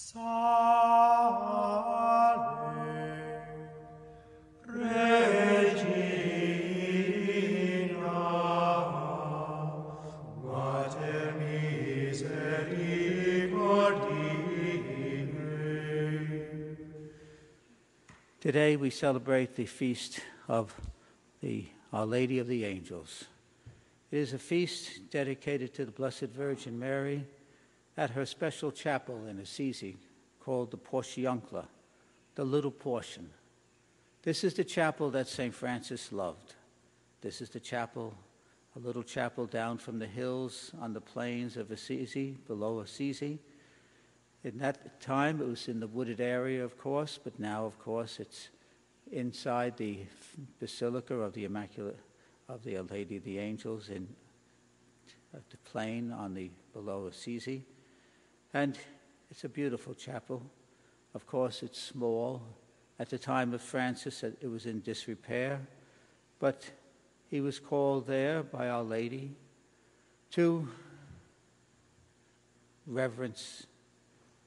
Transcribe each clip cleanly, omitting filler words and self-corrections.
Salve, Regina, Mater misericordiae. Today we celebrate the feast of Our Lady of the Angels. It is a feast dedicated to the Blessed Virgin Mary at her special chapel in Assisi called the Portiuncula, the Little Portion. This is the chapel that St. Francis loved. This is the chapel, a little chapel down from the hills on the plains of Assisi, below Assisi. In that time, it was in the wooded area, of course, but now, of course, it's inside the Basilica of the Immaculate, of the Our Lady of the Angels, in the plain on the below Assisi. And it's a beautiful chapel. Of course, it's small. At the time of Francis, it was in disrepair, but he was called there by Our Lady to reverence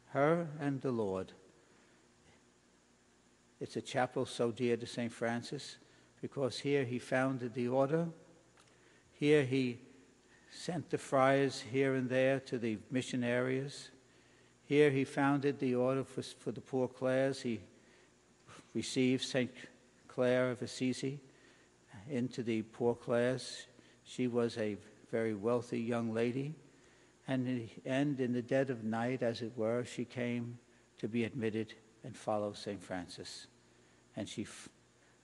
her and the Lord. It's a chapel so dear to St. Francis because here he founded the order. Here he sent the friars here and there to the mission areas. Here he founded the order for the poor Clares. He received St. Clare of Assisi into the poor Clares. She was a very wealthy young lady. And in the dead of night, as it were, she came to be admitted and follow St. Francis. And she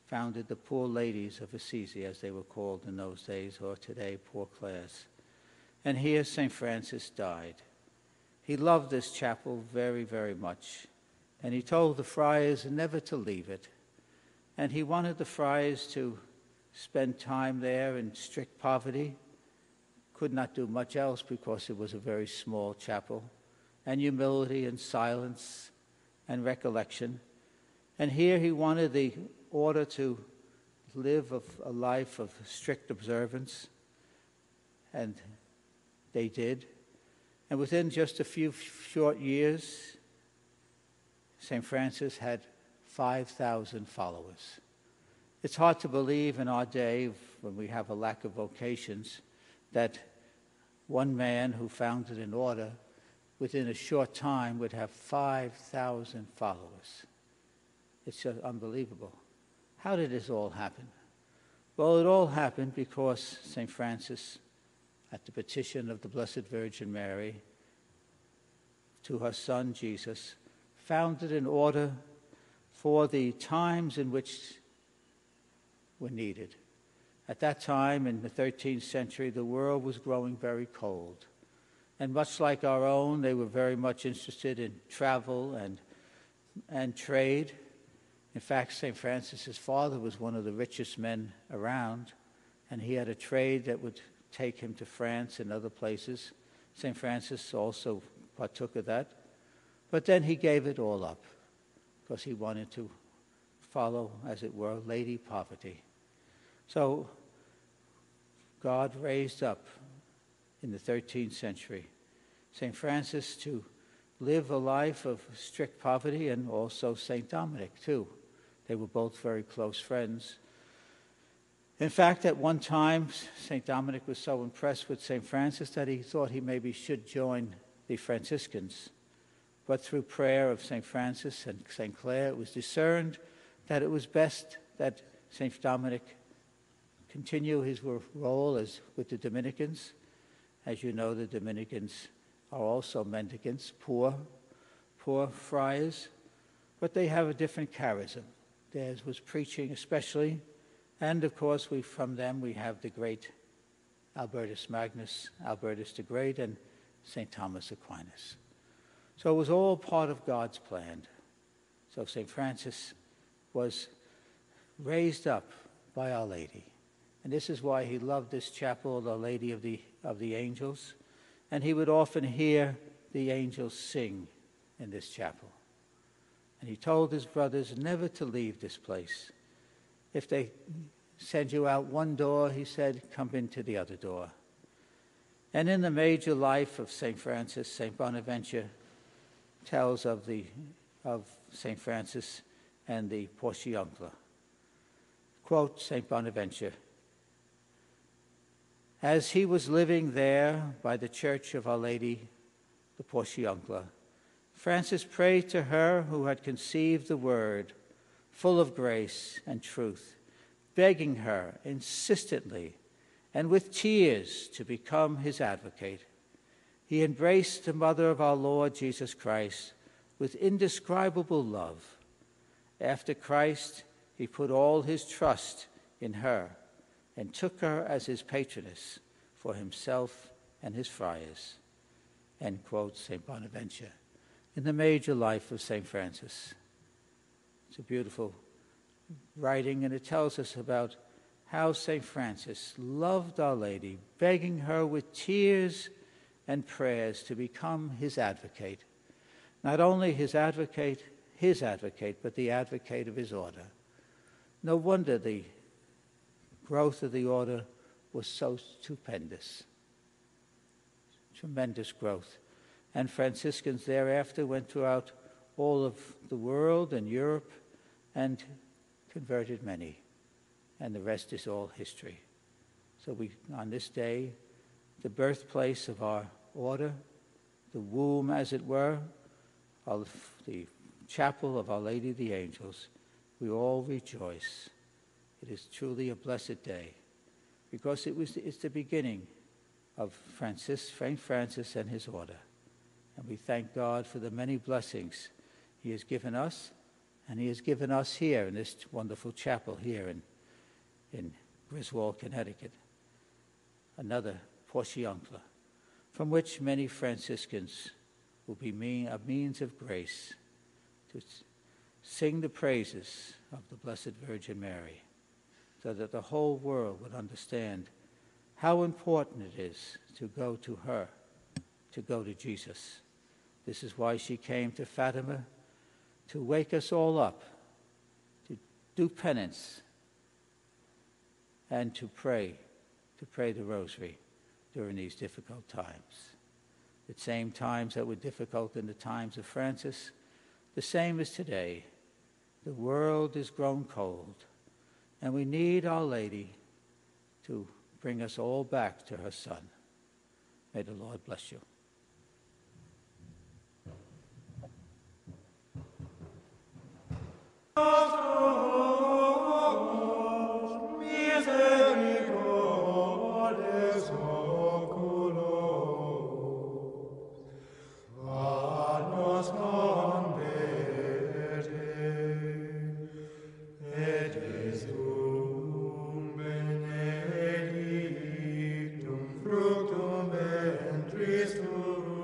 founded the Poor Ladies of Assisi, as they were called in those days, or today, Poor Clares. And here St. Francis died. He loved this chapel very, very much. And he told the friars never to leave it. And he wanted the friars to spend time there in strict poverty. Could not do much else because it was a very small chapel. And humility and silence and recollection. And here he wanted the order to live a life of strict observance. And they did. And within just a few short years, St. Francis had 5,000 followers. It's hard to believe in our day, when we have a lack of vocations, that one man who founded an order within a short time would have 5,000 followers. It's just unbelievable. How did this all happen? Well, it all happened because St. Francis, at the petition of the Blessed Virgin Mary to her son Jesus, founded an order for the times in which were needed. At that time, in the 13th century, the world was growing very cold. And much like our own, they were very much interested in travel and trade. In fact, St. Francis's father was one of the richest men around, and he had a trade that would take him to France and other places. St. Francis also partook of that. But then he gave it all up because he wanted to follow, as it were, Lady Poverty. So God raised up in the 13th century St. Francis to live a life of strict poverty, and also St. Dominic too. They were both very close friends. In fact, at one time, St. Dominic was so impressed with St. Francis that he thought he maybe should join the Franciscans. But through prayer of St. Francis and St. Clare, it was discerned that it was best that St. Dominic continue his role as with the Dominicans. As you know, the Dominicans are also mendicants, poor friars, but they have a different charism. Theirs was preaching especially, and of course from them we have the great Albertus Magnus, Albertus the Great, and St. Thomas Aquinas. So it was all part of God's plan. So St. Francis was raised up by Our Lady. And this is why he loved this chapel, the Lady of the Angels. And he would often hear the angels sing in this chapel. And he told his brothers never to leave this place. If they send you out one door, he said, come into the other door. And in the major life of St. Francis, St. Bonaventure tells of St. Francis and the Portiuncula. Quote St. Bonaventure, "As he was living there by the church of Our Lady, the Portiuncula, Francis prayed to her who had conceived the Word, full of grace and truth, begging her insistently and with tears to become his advocate. He embraced the Mother of our Lord Jesus Christ with indescribable love. After Christ, he put all his trust in her and took her as his patroness for himself and his friars." End quote, St. Bonaventure, in the major life of St. Francis. It's a beautiful writing, and it tells us about how St. Francis loved Our Lady, begging her with tears and prayers to become his advocate. Not only his advocate, but the advocate of his order. No wonder the growth of the order was so stupendous. Tremendous growth. And Franciscans thereafter went throughout all of the world and Europe and converted many. And the rest is all history. So on this day, the birthplace of our order, the womb, as it were, of the chapel of Our Lady of the Angels, we all rejoice. It is truly a blessed day, because it's the beginning of St. Francis and his order. And we thank God for the many blessings he has given us, and he has given us here in this wonderful chapel here in Griswold, Connecticut, another Portiuncula, from which many Franciscans will be a means of grace to sing the praises of the Blessed Virgin Mary, so that the whole world would understand how important it is to go to her, to go to Jesus. This is why she came to Fatima, to wake us all up, to do penance, and to pray the rosary during these difficult times. The same times that were difficult in the times of Francis, the same as today. The world is grown cold, and we need Our Lady to bring us all back to her Son. May the Lord bless you. Fructum ventris tuum,